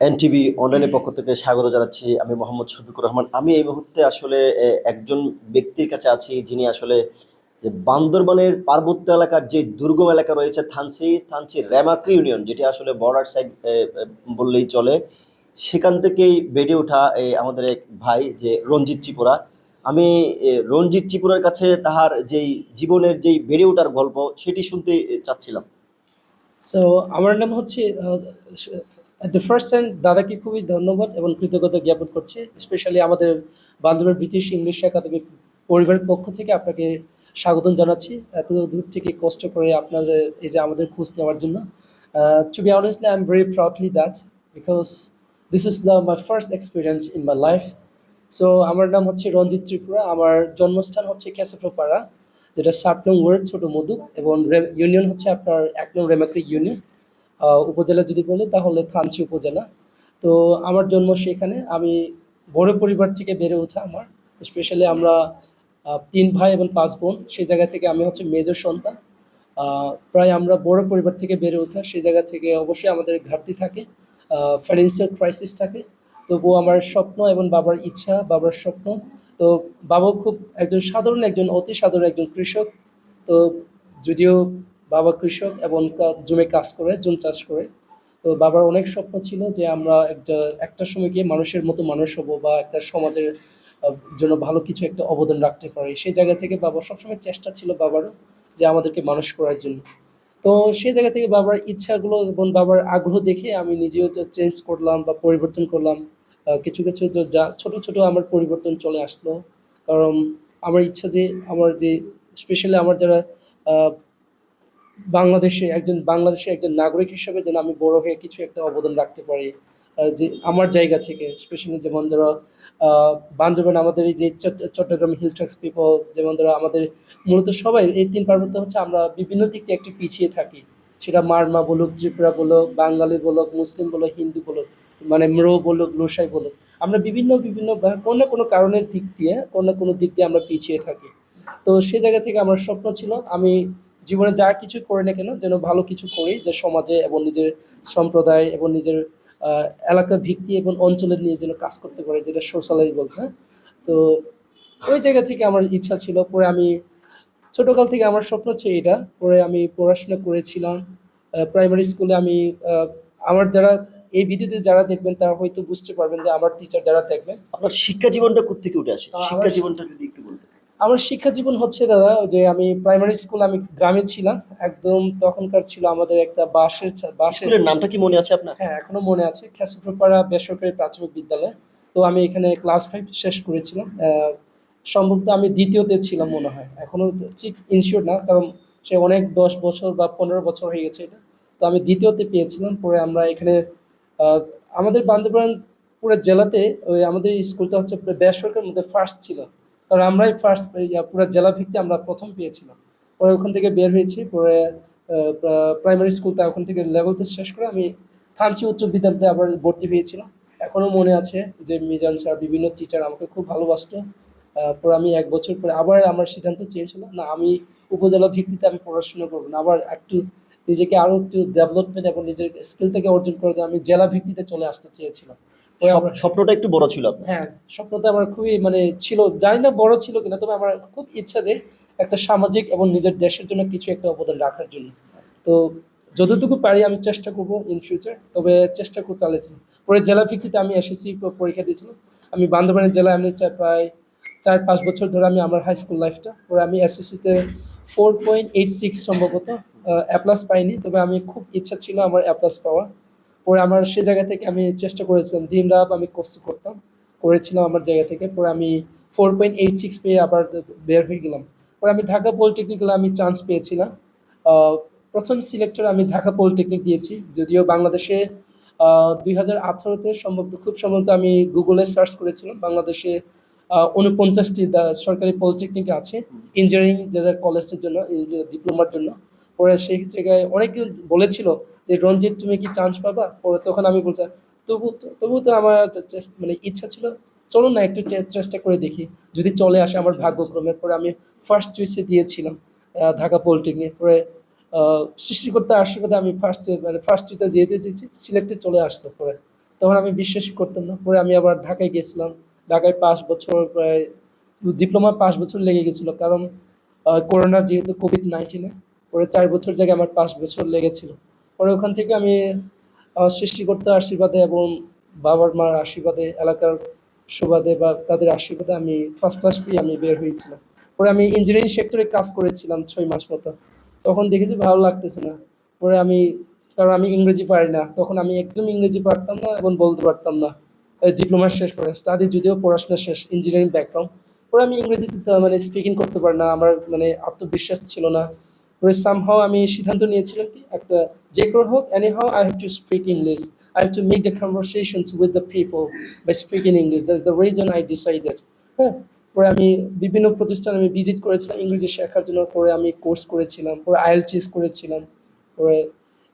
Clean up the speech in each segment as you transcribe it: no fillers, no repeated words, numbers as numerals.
NTV অনলাইনের পক্ষ থেকে স্বাগত জানাচ্ছি। আমি মোহাম্মদ শফিকুর রহমান। আমি এই মুহূর্তে আসলে একজন ব্যক্তির কাছে আছি যিনি আসলে যে বান্দরবানের পার্বত্য এলাকার যে দুর্গম এলাকা রয়েছে থানচি রেমাক্রি ইউনিয়ন, যেটি আসলে বর্ডার সাইড বললেই চলে। সেখান থেকেই বেড়ে ওঠা আমাদের এক ভাই যে রঞ্জিত ত্রিপুরা। আমি রঞ্জিত ত্রিপুরার কাছে তাহার যেই জীবনের যেই বেড়ে ওঠার গল্প সেটি শুনতে চাচ্ছিলাম। সো আমার নাম হচ্ছে দ্য ফার্স্ট টাইম দাদাকে খুবই ধন্যবাদ এবং কৃতজ্ঞতা জ্ঞাপন করছি, স্পেশালি আমাদের বান্ধবের ব্রিটিশ ইংলিশ একাডেমি পরিবারের পক্ষ থেকে আপনাকে স্বাগতম জানাচ্ছি এত দূর থেকে কষ্ট করে আপনার এই যে আমাদের খোঁজ নেওয়ার জন্য। To be honestly I am very proudly that because this is the my first experience in my life. So আমার নাম হচ্ছে রঞ্জিত ত্রিপুরা, আমার জন্মস্থান হচ্ছে কেশবপাড়া, যেটা 7 নং ওয়ার্ড ছোট মধু, এবং ইউনিয়ন হচ্ছে আপনার 1 নং রেমাক্রি ইউনিয়ন। উপজেলা যদি বলি তাহলে থানচি উপজেলা। তো আমার জন্ম সেখানে। আমি বড় পরিবার থেকে বেড়ে ওঠা আমার, স্পেশালি আমরা 3 ভাই এবং 5 বোন। সেই জায়গা থেকে আমি হচ্ছে মেজর সন্তান। প্রায় আমরা বড় পরিবার থেকে বেড়ে ওঠা, সেই জায়গা থেকে অবশ্যই আমাদের ঘাটতি থাকে, ফাইন্যান্সিয়াল ক্রাইসিস থাকে। তবুও আমার স্বপ্ন এবং বাবার ইচ্ছা, বাবার স্বপ্ন। তো বাবাও খুব একজন সাধারণ, একজন অতি সাধারণ একজন কৃষক। তো যদিও বাবা কৃষক এবং জমি কাজ করে, জুম চাষ করে। তো বাবার অনেক স্বপ্ন ছিল যে আমরা একটা সময় গিয়ে মানুষের মতো মানুষ হব বা একটা সমাজের জন্য ভালো কিছু একটা অবদান রাখতে পারি। সেই জায়গা থেকে বাবার সবসময় চেষ্টা ছিল বাবারও যে আমাদেরকে মানুষ করার জন্য। তো সেই জায়গা থেকে বাবার ইচ্ছাগুলো এবং বাবার আগ্রহ দেখে আমি নিজেও তো চেঞ্জ করলাম বা পরিবর্তন করলাম। কিছু কিছু যা ছোট ছোট আমার পরিবর্তন চলে আসলো। কারণ আমার ইচ্ছা যে আমার যে স্পেশালি আমার যারা আহ, বাংলাদেশের একজন নাগরিক হিসেবে যেন আমি বড় হয়ে কিছু একটা অবদান রাখতে পারি, যে আমার জায়গা থেকে। স্পেশালি যেমন ধরো বান্দরবান, আমাদের এই যে চট্টগ্রাম হিল ট্রাক্স পিপল, যেমন ধরো আমাদের মূলত সবাই এই 3 পার্বত্য হচ্ছে আমরা বিভিন্ন দিক থেকে একটু পিছিয়ে থাকি। সেটা মারমা বলুক, ত্রিপুরা বলুক, বাঙালি বলুক, মুসলিম বলুক, হিন্দু বলুক, মানে ম্রো বলুক, লোসাই বলুক, আমরা বিভিন্ন বিভিন্ন কোনো না কোনো কারণের দিক দিয়ে, কোনো না কোনো দিক দিয়ে আমরা পিছিয়ে থাকি। তো সেই জায়গা থেকে আমার স্বপ্ন ছিল আমি জীবনে যা কিছু করি না কেন যেন ভালো কিছু করি, যে সমাজে এবং নিজের সম্প্রদায় এবং নিজের এলাকা ভিত্তি এবং অঞ্চলের নিয়ে যেন কাজ করতে পারি, যেটা সোশ্যালাইজ বলছে, হ্যাঁ? তো ওই জায়গা থেকে আমার ইচ্ছা ছিল। পরে আমি ছোটকাল থেকে আমার স্বপ্ন ছিল এটা। পরে আমি পড়াশোনা করেছিলাম প্রাইমারি স্কুলে। আমি আমার যারা এই ভিডিওতে যারা দেখবেন তারা হয়তো বুঝতে পারবেন যে আমার টিচার যারা দেখবেন। আপনার শিক্ষা জীবনটা কোত্থেকে উঠে আসে? আমার শিক্ষা জীবনটা যদি একটু বলতেন। আমার শিক্ষা জীবন হচ্ছে দাদা, যে আমি প্রাইমারি স্কুল আমি গ্রামে ছিলাম। একদম তখনকার ছিল আমাদের একটা বাঁশের। স্কুলের নামটা কি মনে আছে আপনার? হ্যাঁ, এখনো মনে আছে, খেসপুরপাড়া বেসরকারি প্রাথমিক বিদ্যালয়। তো আমি এখানে ক্লাস 5 শেষ করেছিলাম। সম্ভবত আমি দ্বিতীয়তে ছিলাম মনে হয়। এখনো ঠিক ইনশিওর না, কারণ সে অনেক 10 বছর বা 15 বছর হয়ে গেছে এটা। তো আমি দ্বিতীয়তে পেয়েছিলাম। পরে আমরা এখানে আহ, আমাদের বান্দরবান পুরো জেলাতে ওই আমাদের স্কুলটা হচ্ছে পুরো বেসরকারির মধ্যে ফার্স্ট ছিল। কারণ আমরাই ফার্স্ট, পুরো জেলা ভিত্তিতে আমরা প্রথম পেয়েছিলাম। পরে ওখান থেকে বের হয়েছি। পরে প্রাইমারি স্কুলটা ওখান থেকে লেভেলটা শেষ করে আমি থানচি উচ্চ বিদ্যালয়ে আবার ভর্তি হয়েছিলাম। এখনো মনে আছে যে মিজান স্যার, বিভিন্ন টিচার আমাকে খুব ভালোবাসতো। পরে আমি 1 বছর পরে আবার আমার সিদ্ধান্ত চেঞ্জ হলো, না আমি উপজেলা ভিত্তিতে আমি পড়াশোনা করবো না, আবার একটু নিজেকে আরো একটু ডেভেলপমেন্ট এবং নিজের স্কিলটাকে অর্জন করে যে আমি জেলা ভিত্তিতে চলে আসতে চেয়েছিলাম। পরে আমরা, স্বপ্নটা একটু বড় ছিল আপনার। হ্যাঁ, স্বপ্নটা আমার খুবই মানে ছিল, জানি না বড় ছিল কিনা, তবে আমার খুব ইচ্ছা যে একটা সামাজিক এবং নিজের দেশের জন্য কিছু একটা অবদান রাখার জন্য। তো যতটুকু পারি আমি চেষ্টা করব ইন ফিউচার, তবে চেষ্টা করে চালিয়েছিলাম। পরে জেলা ভিত্তিতে আমি এসএসসি পরীক্ষা দিয়েছিলাম। আমি বান্দরবানের জেলায় আমি প্রায় 4-5 বছর ধরে আমি আমার হাই স্কুল লাইফটা। পরে আমি এসএসসিতে 4.86 সম্ভবত এ প্লাস পাইনি, তবে আমি খুব ইচ্ছা ছিল আমার এ প্লাস পাওয়া। পরে আমার সে জায়গা থেকে আমি চেষ্টা করেছিলাম, দিন রাত আমি কষ্ট করতাম, করেছিলাম আমার জায়গা থেকে। পরে আমি 4.86 পেয়ে আবার বের হয়ে গেলাম। পরে আমি ঢাকা পলিটেকনিক্যালে আমি চান্স পেয়েছিলাম। আহ, প্রথম সিলেক্টর আমি ঢাকা পলিটেকনিক দিয়েছি, যদিও বাংলাদেশে 2018-তে সম্ভবত, খুব সম্ভবত আমি গুগলে সার্চ করেছিলাম, বাংলাদেশে 49টি সরকারি পলিটেকনিক আছে ইঞ্জিনিয়ারিং যারা কলেজের জন্য, ডিপ্লোমার জন্য। পরে সেই জায়গায় অনেকে বলেছিল যে রঞ্জিত তুমি কি চান্স পাবা। পরে তখন আমি বলছি তবু তো আমার মানে ইচ্ছা ছিল, চলো না একটু চেষ্টা করে দেখি, যদি চলে আসে আমার ভাগ্যক্রমে। পরে আমি ফার্স্ট চয়েসে দিয়েছিলাম ঢাকা পলিটেকনিক। পরে সৃষ্টিকর্তা আশীর্বাদে আমি ফার্স্ট চয়েসে যেতে চেয়েছি, সিলেক্টে চলে আসলো। পরে তখন আমি বিশ্বাসই করতাম না। পরে আমি আবার ঢাকায় গেছিলাম। ঢাকায় ৫ বছর প্রায় ডিপ্লোমা ৫ বছর লেগে গেছিল। কারণ করোনা যেহেতু COVID-19 এ পরে ৪ বছর জায়গায় আমার ৫ বছর লেগেছিল। পরে ওখান থেকে আমি সৃষ্টিকর্তার আশীর্বাদে এবং বাবার-মার আশীর্বাদে, এলাকার সুবাদে বা তাদের আশীর্বাদে আমি ফার্স্ট ক্লাস পেয়ে আমি বের হয়েছিলাম। পরে আমি ইঞ্জিনিয়ারিং সেক্টরে কাজ করেছিলাম ৬ মাস মতো। তখন দেখি যে ভালো লাগতেছে না। পরে আমি, কারণ আমি ইংরেজি পারি না। তখন আমি একদম ইংরেজি পারতাম না এবং বলতে পারতাম না। ডিপ্লোমা শেষ করে স্টাডি যদিও পড়াশোনা শেষ, ইঞ্জিনিয়ারিং ব্যাকগ্রাউন্ড। পরে আমি ইংরেজিতে মানে স্পিকিং করতে পারি না। আমার মানে আত্মবিশ্বাস ছিল না। পরে সামহাউ আমি সিদ্ধান্ত নিয়েছিলাম কি একটা যে করে হোক anyhow I have to speak English. I have to make the conversations with the people by speaking English. That's the reason I decided. হ্যাঁ? পরে আমি বিভিন্ন প্রতিষ্ঠান আমি ভিজিট করেছিলাম ইংরেজি শেখার জন্য। পরে আমি কোর্স করেছিলাম। পরে IELTS করেছিলাম। পরে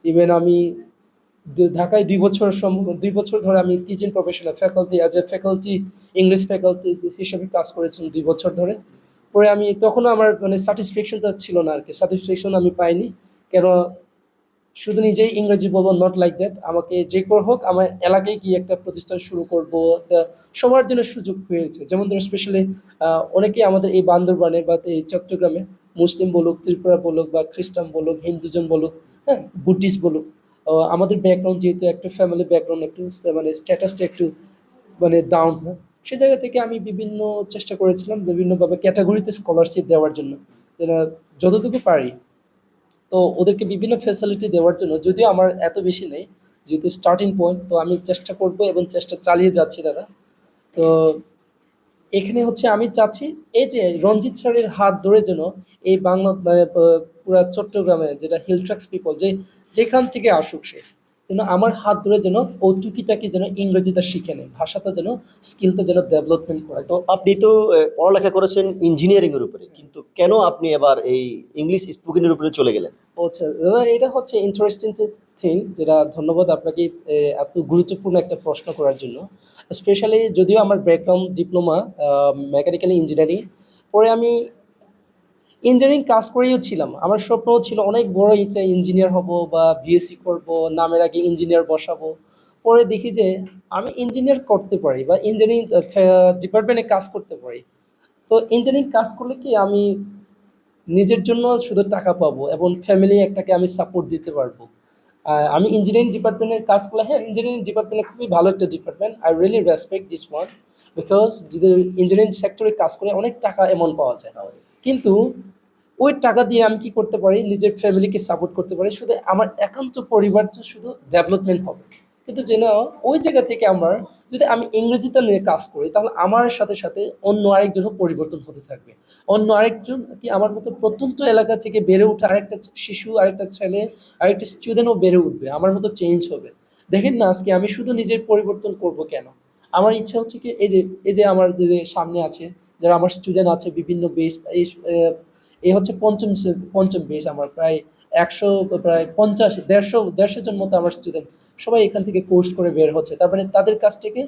ইভেন আমি ঢাকায় ২ বছর ধরে আমি teaching professional faculty as a faculty English faculty হিসেবে কাজ করেছিলাম ২ বছর ধরে। পরে আমি তখনও আমার মানে স্যাটিসফ্যাকশনটা ছিল না আরকি। স্যাটিসফ্যাকশন আমি পাইনি। কেন শুধু নিজেই ইংরেজি বলবো নট লাইক দ্যাট। আমাকে যে করে হোক আমার এলাকায় গিয়ে একটা প্রতিষ্ঠান শুরু করবো। একটা সবার জন্য সুযোগ হয়েছে। যেমন ধরুন স্পেশালি অনেকেই আমাদের এই বান্দরবানে বা এই চট্টগ্রামে মুসলিম বলুক, ত্রিপুরা বলুক বা খ্রিস্টান বলুক, হিন্দুজন বলুক, হ্যাঁ? বুদ্ধিস্ট বলুক। আমাদের ব্যাকগ্রাউন্ড যেহেতু একটা ফ্যামিলি ব্যাকগ্রাউন্ড একটু মানে স্ট্যাটাসটা একটু মানে ডাউন, হ্যাঁ? সে জায়গা থেকে আমি বিভিন্ন চেষ্টা করেছিলাম বিভিন্নভাবে ক্যাটেগরিতে স্কলারশিপ দেওয়ার জন্য। যেটা যতটুকু পারি। তো ওদেরকে বিভিন্ন ফ্যাসিলিটি দেওয়ার জন্য যদিও আমার এত বেশি নেই, যেহেতু স্টার্টিং পয়েন্ট তো আমি চেষ্টা করব এবং চেষ্টা চালিয়ে যাচ্ছি দাদা। তো এখানে হচ্ছে আমি চাচ্ছি এই যে রঞ্জিত স্যারের হাত ধরে যেন এই বাংলা মানে পুরা চট্টগ্রামে যেটা হিল ট্রাক্স পিপল যেখান থেকে আসুক সে যেন আমার হাত ধরে যেন ও টুকিটাকি যেন ইংরেজিটা শিখে নেয়, ভাষাটা যেন স্কিলটা যেন ডেভেলপমেন্ট করে। তো আপনি তো পড়ালেখা করেছেন ইঞ্জিনিয়ারিং এর উপরে, কিন্তু কেন আপনি এবার এই ইংলিশ স্পোকেনের উপরে চলে গেলেন? আচ্ছা দাদা, এটা হচ্ছে ইন্টারেস্টিং থিং, যেটা ধন্যবাদ আপনাকে এত গুরুত্বপূর্ণ একটা প্রশ্ন করার জন্য। স্পেশালি যদিও আমার ব্যাকগ্রাউন্ড ডিপ্লোমা মেকানিক্যাল ইঞ্জিনিয়ারিং, পরে আমি ইঞ্জিনিয়ারিং কাজ করেও ছিলাম। আমার স্বপ্নও ছিল অনেক বড় ইচ্ছা ইঞ্জিনিয়ার হব বা বিএসসি করব, নামের আগে ইঞ্জিনিয়ার বসাবো। পরে দেখি যে আমি ইঞ্জিনিয়ার করতে পারি বা ইঞ্জিনিয়ারিং ডিপার্টমেন্টে কাজ করতে পারি। তো ইঞ্জিনিয়ারিং কাজ করলে কি আমি নিজের জন্য শুধু টাকা পাবো এবং ফ্যামিলি একটাকে আমি সাপোর্ট দিতে পারবো। আমি ইঞ্জিনিয়ারিং ডিপার্টমেন্টের কাজ করলে, হ্যাঁ ইঞ্জিনিয়ারিং ডিপার্টমেন্ট খুবই ভালো একটা department, I really respect this one. Because যদি ইঞ্জিনিয়ারিং সেক্টরে কাজ করে অনেক টাকা অ্যামাউন্ট পাওয়া যায়। কিন্তু ওই টাকা দিয়ে আমি কি করতে পারি, নিজের ফ্যামিলিকে সাপোর্ট করতে পারি, শুধু আমার একান্ত পরিবার তো শুধু ডেভেলপমেন্ট হবে। কিন্তু যেন ওই জায়গা থেকে আমার, যদি আমি ইংরেজিতে নিয়ে কাজ করি তাহলে আমার সাথে সাথে অন্য আরেকজনও পরিবর্তন হতে থাকবে। অন্য আরেকজন কি আমার মতো প্রত্যন্ত এলাকা থেকে বেড়ে ওঠা আরেকটা শিশু, আরেকটা ছেলে, আরেকটা স্টুডেন্টও বেড়ে উঠবে, আমার মতো চেঞ্জ হবে। দেখেন না আজকে আমি শুধু নিজের পরিবর্তন করব কেন, আমার ইচ্ছা হচ্ছে কি এই যে আমার যে সামনে আছে যারা আমার স্টুডেন্ট আছে বিভিন্ন বেস, এই হচ্ছে পঞ্চম বেস আমার, প্রায় ১০০ প্রায় ৫০ ১৫০ জন মতো আমার স্টুডেন্ট সবাই এখান থেকে কোর্স করে বের হচ্ছে। তার মানে তাদের কাছ থেকে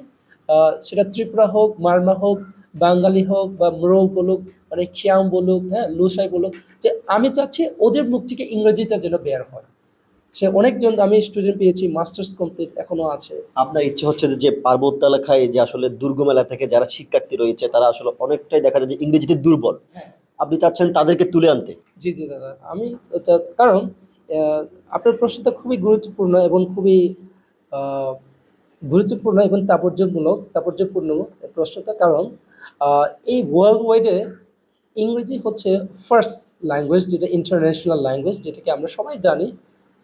সেটা ত্রিপুরা হোক, মারমা হোক, বাঙালি হোক বা ম্রো বলুক, মানে খিয়াম বলুক, হ্যাঁ লুসাই বলুক, যে আমি চাচ্ছি ওদের মুখ থেকে ইংরেজিটা যেন বের হয়। সে অনেকজন আমি স্টুডেন্ট পেয়েছি, মাস্টার্স কমপ্লিট এখনো আছে। আপনার ইচ্ছে হচ্ছে যে যে পার্বত্য এলাকায় যে আসলে দুর্গম এলাকা থেকে যারা শিক্ষার্থী রয়েছে তারা আসলে অনেকটাই দেখা যায় যে ইংরেজিতে দুর্বল, হ্যাঁ, আপনি চাচ্ছেন তাদেরকে তুলে আনতে। জি, জি দাদা। আমি কারণ আপনার প্রশ্নটা খুবই গুরুত্বপূর্ণ এবং খুবই আ গুরুত্বপূর্ণ এবং তাৎপর্যপূর্ণ প্রশ্নটা। কারণ আ এই ওয়ার্লড ওয়াইডে ইংরেজি হচ্ছে ফার্স্ট ল্যাঙ্গুয়েজ, যেটা ইন্টারন্যাশনাল ল্যাঙ্গুয়েজ, যেটাকে আমরা সবাই জানি।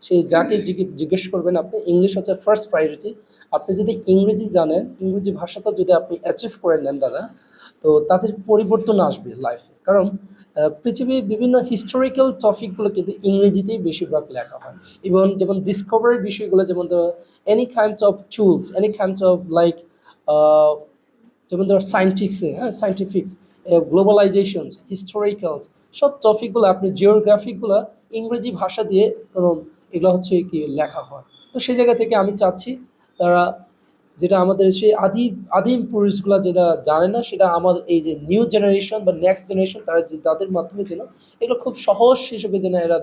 সেই যাকে জিজ্ঞেস করবেন আপনি, ইংলিশ হচ্ছে ফার্স্ট প্রায়োরিটি। আপনি যদি ইংরেজি জানেন, ইংরেজি ভাষাটা যদি আপনি অ্যাচিভ করে নেন দাদা, তো তাদের পরিবর্তন আসবে লাইফে। কারণ পৃথিবীর বিভিন্ন হিস্টোরিক্যাল টপিকগুলো কিন্তু ইংরেজিতেই বেশিরভাগ লেখা হয়। এবং যেমন ডিসকভারির বিষয়গুলো, যেমন ধরো any kinds of tools, any kinds of like যেমন ধরো সায়েন্টিক্সে, হ্যাঁ সায়েন্টিফিক্স, গ্লোবালাইজেশনস, হিস্টোরিক্যালস, সব টপিকগুলো আপনি জিওগ্রাফিকগুলো ইংরেজি ভাষা দিয়ে কোনো এগুলো হচ্ছে কি লেখা হয়। তো সেই জায়গা থেকে আমি চাচ্ছি তারা, যেটা আমাদের সেই আদিম পুরুষগুলা যেটা জানে না, সেটা আমার এই যে নিউ জেনারেশন বা নেক্সট জেনারেশন তারা যে তাদের মাধ্যমে যেন এগুলো খুব সহজ হিসেবে যেন এরা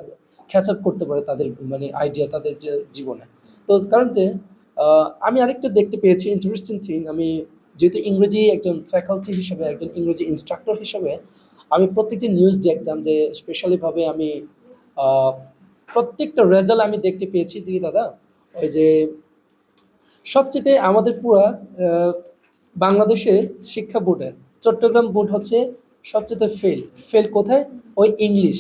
ক্যাচ আপ করতে পারে তাদের মানে আইডিয়া তাদের যে জীবনে। তো কারণতে আমি আরেকটা দেখতে পেয়েছি ইন্টারেস্টিং থিং। আমি যেহেতু ইংরেজি একজন ফ্যাকাল্টি হিসেবে, একজন ইংরেজি ইনস্ট্রাক্টর হিসেবে আমি প্রত্যেকটি নিউজ দেখতাম, যে স্পেশালিভাবে আমি আহ, প্রত্যেকটা রেজাল্ট আমি দেখতে পেয়েছি যে দাদা, ওই যে সবচেয়ে আমাদের পুরা বাংলাদেশের শিক্ষা বোর্ডে চট্টগ্রাম বোর্ড হচ্ছে সবচেয়ে ফেল। ফেল কোথায়? ওই ইংলিশ।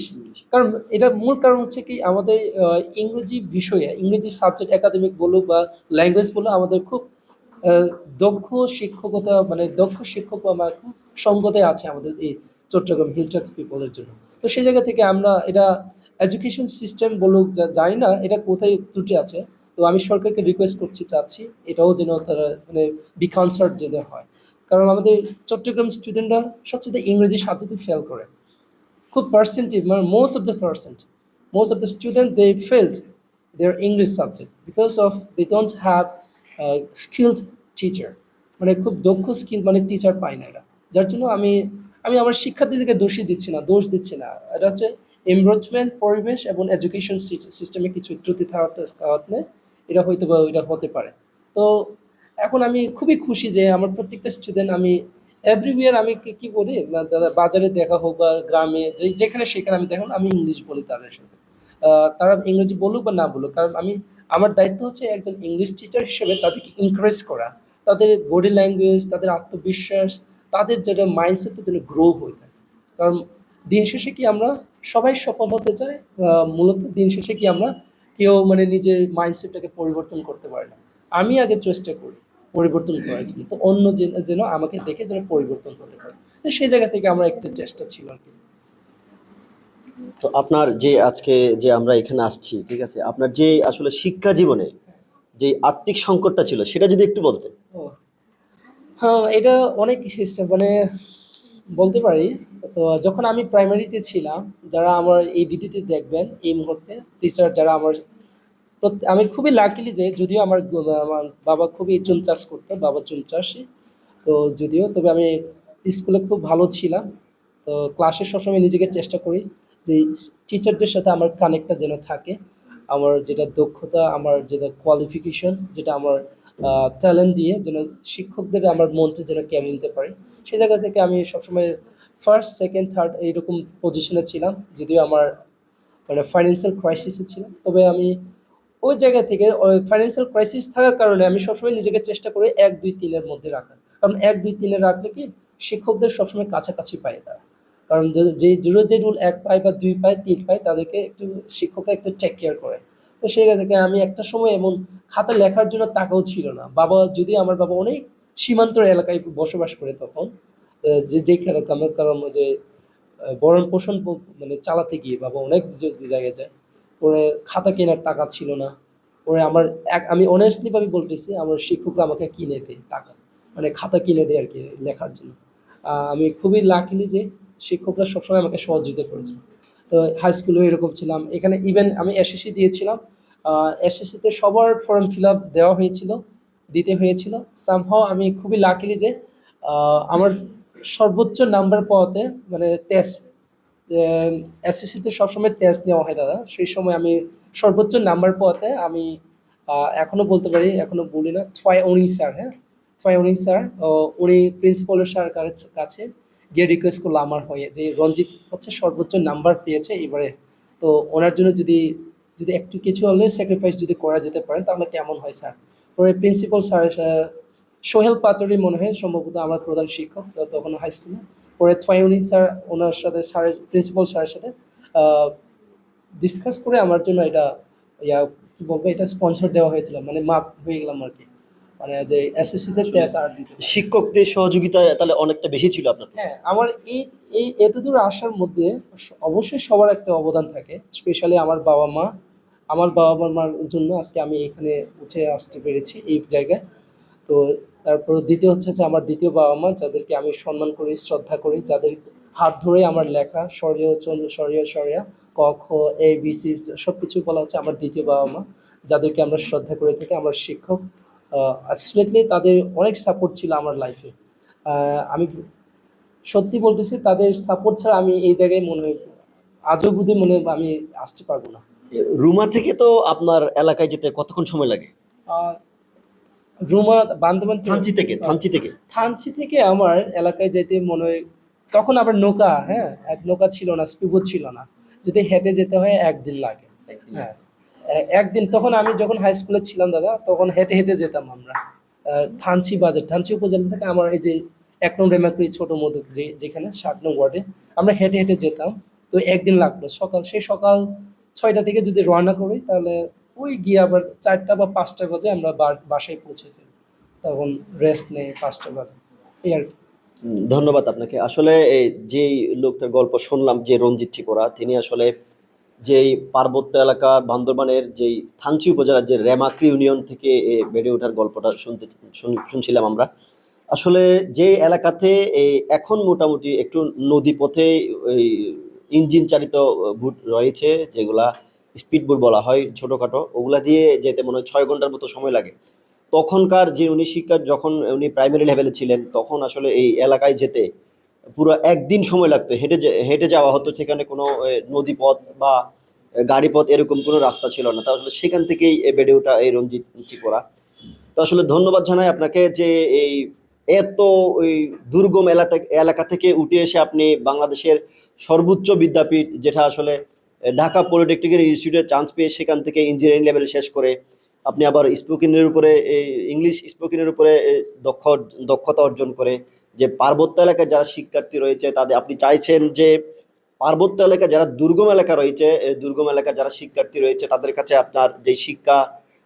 কারণ এটা মূল কারণ হচ্ছে কি, আমাদের ইংরেজি বিষয়ে, ইংরেজি সাবজেক্ট একাডেমিক বলুক বা ল্যাঙ্গুয়েজ বলুক, আমাদের খুব আহ, দক্ষ শিক্ষকতা, মানে দক্ষ শিক্ষক বা খুব সঙ্গতে আছে আমাদের এই চট্টগ্রাম হিলটাক্স পিপলের জন্য। তো সেই জায়গা থেকে আমরা এটা এডুকেশন সিস্টেম বলুক, জানি না এটা কোথায় ত্রুটি আছে। তো আমি সরকারকে রিকোয়েস্ট করছি, চাচ্ছি এটাও যেন তারা মানে বি কনসার্ট যেন হয়। কারণ আমাদের চট্টগ্রাম স্টুডেন্টরা সবচেয়ে ইংরেজি সাবজেক্টে ফেল করে, খুব পার্সেন্টেজ, মানে most of the student they failed their English subject because of they don't have skilled teacher, মানে খুব দক্ষ স্কিল মানে টিচার পায় না এরা। যার জন্য আমি আমি আমার শিক্ষার্থীদেরকে দোষ দিচ্ছি না, এটা হচ্ছে এনভায়রনমেন্ট, পরিবেশ এবং এডুকেশন সিস্টেমে কিছু ত্রুটি থাকার কারণে এটা হয়তো বা এটা হতে পারে। তো এখন আমি খুবই খুশি যে আমার প্রত্যেকটা স্টুডেন্ট, আমি এভরিওয়্যার আমি কি বলি না দাদা, বাজারে দেখা হোক বা গ্রামে যেখানে সেখানে আমি দেখুন আমি ইংলিশ বলি তাদের সাথে। তারা ইংরেজি বলুক বা না বলুক, কারণ আমার দায়িত্ব হচ্ছে একজন ইংলিশ টিচার হিসেবে তাদেরকে এনকারেজ করা, তাদের বডি ল্যাঙ্গুয়েজ, তাদের আত্মবিশ্বাস, তাদের যেটা মাইন্ডসেটটা যেন গ্রো হয়ে থাকে। কারণ দিন শেষে কি আমরা সবাই সফল হতে চাই, মূলত দিন শেষে কি আমরা কেউ মানে নিজের মাইন্ডসেটটাকে পরিবর্তন করতে পারে না। আমি আগে চেষ্টা করি পরিবর্তন করার জন্য, তো অন্য যেন আমাকে দেখে যেন পরিবর্তন হতে পারে। তো সেই জায়গা থেকে আমার একটা চেষ্টা ছিল আর কি। তো আপনার যে আজকে যে আমরা এখানে আসছি, ঠিক আছে, আপনার যে আসলে শিক্ষা জীবনে যে আর্থিক সংকটটা ছিল সেটা যদি একটু বলতেন। ও হ্যাঁ, এটা অনেক মানে বলতে পারি। তো যখন আমি প্রাইমারিতে ছিলাম, যারা আমার এই ভিডিওতে দেখবেন এই মুহূর্তে, টিচার যারা আমার আমি খুবই লাকিলি যে যদিও আমার বাবা খুবই চুন চাষ করতো, বাবা চুন চাষি। তো যদিও তবে আমি স্কুলে খুব ভালো ছিলাম। তো ক্লাসে সবসময় নিজেকে চেষ্টা করি যে টিচারদের সাথে আমার কানেক্টটা যেন থাকে, আমার যেটা দক্ষতা, আমার যেটা কোয়ালিফিকেশন, যেটা আমার ট্যালেন্ট দিয়ে যেন শিক্ষকদের আমার মঞ্চে যেন কেড়ে নিতে পারি। সেই জায়গা থেকে আমি সবসময় ফার্স্ট, সেকেন্ড, থার্ড এইরকম পজিশনে ছিলাম, যদিও আমার মানে ফাইন্যান্সিয়াল ক্রাইসিসে ছিলাম। তবে আমি ওই জায়গা থেকে ফাইন্যান্সিয়াল ক্রাইসিস থাকার কারণে আমি সবসময় নিজেকে চেষ্টা করি ১, ২, ৩ এর মধ্যে রাখার। কারণ ১, ২, ৩ এ রাখলে কি শিক্ষকদের সবসময় কাছাকাছি পায় তারা। কারণ যে রুল ১ পায় বা ২ পায়, ৩ পায়, তাদেরকে একটু শিক্ষকরা একটু টেক কেয়ার করে। তো সেই জায়গা থেকে আমি একটা সময় এমন খাতা লেখার জন্য টাকাও ছিল না। যদিও আমার বাবা অনেক সীমান্তর এলাকায় বসবাস করে তখন। যে কারণ ওই যে ভরণ-পোষণ মানে চালাতে গিয়ে বাবা অনেক জায়গায় যায়। পরে খাতা কেনার টাকা ছিল না। পরে আমি অনেস্টলি ভাবে বলতেছি, আমার শিক্ষকরা আমাকে কিনে দেয় টাকা। মানে খাতা কিনে দেয় আরকি লেখার জন্য। আমি খুবই লাকিলি যে শিক্ষকরা সবসময় আমাকে সহযোগিতা করেছে। তো হাই স্কুলেও এরকম ছিলাম। এখানে ইভেন আমি এসএসসি দিয়েছিলাম। এসএসসিতে সবার ফর্ম ফিল আপ দেওয়া হয়েছিল, দিতে হয়েছিল। সামহাউ আমি খুবই লাকিলি যে আমার সর্বোচ্চ নাম্বার পাওয়াতে, মানে টেস্ট, এসএসসিতে সবসময় টেস্ট নেওয়া হয় দাদা। সেই সময় আমি সর্বোচ্চ নাম্বার পাওয়াতে আমি এখনো বলতে পারি, এখনো বলি না, ছয় উনি স্যার, হ্যাঁ, ছয় উনি স্যার, উনি প্রিন্সিপালের স্যার কাছে গিয়ে রিকোয়েস্ট করলো আমার হয়ে, যে রঞ্জিত হচ্ছে সর্বোচ্চ নাম্বার পেয়েছে এবারে। তো ওনার জন্য যদি যদি একটু কিছু হলে স্যাক্রিফাইস যদি করা যেতে পারে তাহলে কেমন হয় স্যার। পরে প্রিন্সিপাল স্যার সোহেল পাটোয়ারি মনে হয় সম্ভবত আমার প্রধান শিক্ষক তখন হাই স্কুলে। পরে থয়উনি স্যার, ওনার সাথে প্রিন্সিপাল স্যারের সাথে ডিসকাস করে আমার জন্য এটা ইয়া কি বলবো, এটা স্পন্সর দেওয়া হয়েছিল, মানে মাপ হয়ে গেলাম আর কি, মানে যে এসএসসিতে টেস্ট আর দিতে পারি। শিক্ষকদের সহযোগিতা তাহলে অনেকটা বেশি ছিল আপনার প্রতি। হ্যাঁ, আমার এই এই এতদূর আসার মধ্যে অবশ্যই সবার একটা অবদান থাকে, স্পেশালি আমার বাবা মার জন্য আজকে আমি এখানে উঠে আসতে পেরেছি এই জায়গায়। তো তারপর দ্বিতীয় হচ্ছে যে আমার দ্বিতীয় বাবা-মা, যাদেরকে আমি সম্মান করি, শ্রদ্ধা করি, যাদের হাত ধরে আমার লেখা স্বরীয় চন্দ্র স্বরীয় স্বরীয়া ক, খ, এ, বি, সি সবকিছু বলা হচ্ছে আমার দ্বিতীয় বাবা-মা, যাদেরকে আমরা শ্রদ্ধা করে থাকি। আমার শিক্ষক অ্যাবসলিউটলি তাদের অনেক সাপোর্ট ছিল আমার লাইফে। আমি সত্যি বলতেছি, তাদের সাপোর্ট ছাড়া আমি এই জায়গায় মনে হয় আজও বুঝি মনে হয় আমি আসতে পারবো না। রুমা থেকে তো আপনার এলাকায় যেতে কতক্ষণ সময় লাগে? রুমা বান্দরবান to- থানচি থেকে থানচি থেকে আমার এলাকায় যেতে মনে হয় তখন আবার নৌকা, হ্যাঁ, এক নৌকা ছিল না, স্পিডবোট ছিল না, যদি হেঁটে যেতে হয় একদিন লাগে। হ্যাঁ, একদিন তখন আমি যখন হাই স্কুলে ছিলাম দাদা, তখন হেঁটে হেঁটে যেতাম আমরা থানচি বাজার, থানচি উপজেলা থেকে আমার এই যে 1 নং রেমাক্রি ছোট মধু যেখানে 7 নং ওয়ার্ডে আমরা হেঁটে হেঁটে যেতাম। তো একদিন লাগলো, সকাল 6টা থেকে যদি রওনা করি তাহলে ওই গিয়ে আবার 4টা বা 5টা বাজে আমরা বাসায় পৌঁছে দিই, তখন রেস্ট নেই 5টা বাজে, এই আর কি। ধন্যবাদ আপনাকে। আসলে এই যেই লোকটার গল্প শুনলাম, যে রঞ্জিত ত্রিপুরা, তিনি আসলে যেই পার্বত্য এলাকা বান্দরবানের যেই থানচি উপজেলার যে রেমাক্রি ইউনিয়ন থেকে বেড়ে ওঠার গল্পটা শুনছিলাম আমরা। আসলে যে এলাকাতে এখন মোটামুটি একটু নদী পথে ওই ইঞ্জিন চালিত বুট রয়েছে, যেগুলা স্পিড বোট বলা হয়, ছোটখাটো, ওগুলা দিয়ে যেতে মনে হয় 6 ঘন্টার মতো সময় লাগে। তখনকার যে উনি যখন উনি প্রাইমারি লেভেলে ছিলেন, তখন আসলে এই এলাকায় যেতে পুরো একদিন সময় লাগতো। হেঁটে যাওয়া হতো, সেখানে কোনো নদী পথ বা গাড়ি পথ এরকম কোনো রাস্তা ছিল না। তাহলে সেখান থেকেই বেড়ে ওঠা এই রঞ্জিত ত্রিপুরা। তো আসলে ধন্যবাদ জানাই আপনাকে যে এই এত ওই দুর্গম এলাকা এলাকা থেকে উঠে এসে আপনি বাংলাদেশের সর্বোচ্চ বিদ্যাপীঠ, যেটা আসলে ঢাকা পলিটেকনিক ইনস্টিটিউটে চান্স পেয়ে সেখান থেকে ইঞ্জিনিয়ারিং লেভেল শেষ করে আপনি আবার স্পোকেনের উপরে ইংলিশ স্পোকেনের উপরে দক্ষতা অর্জন করে যে পার্বত্য এলাকায় যারা শিক্ষার্থী রয়েছে তাদের আপনি চাইছেন যে পার্বত্য এলাকায় যারা দুর্গম এলাকা রয়েছে, দুর্গম এলাকায় যারা শিক্ষার্থী রয়েছে তাদের কাছে আপনার যে শিক্ষা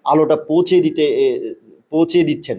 আলোটা পৌঁছে দিচ্ছেন।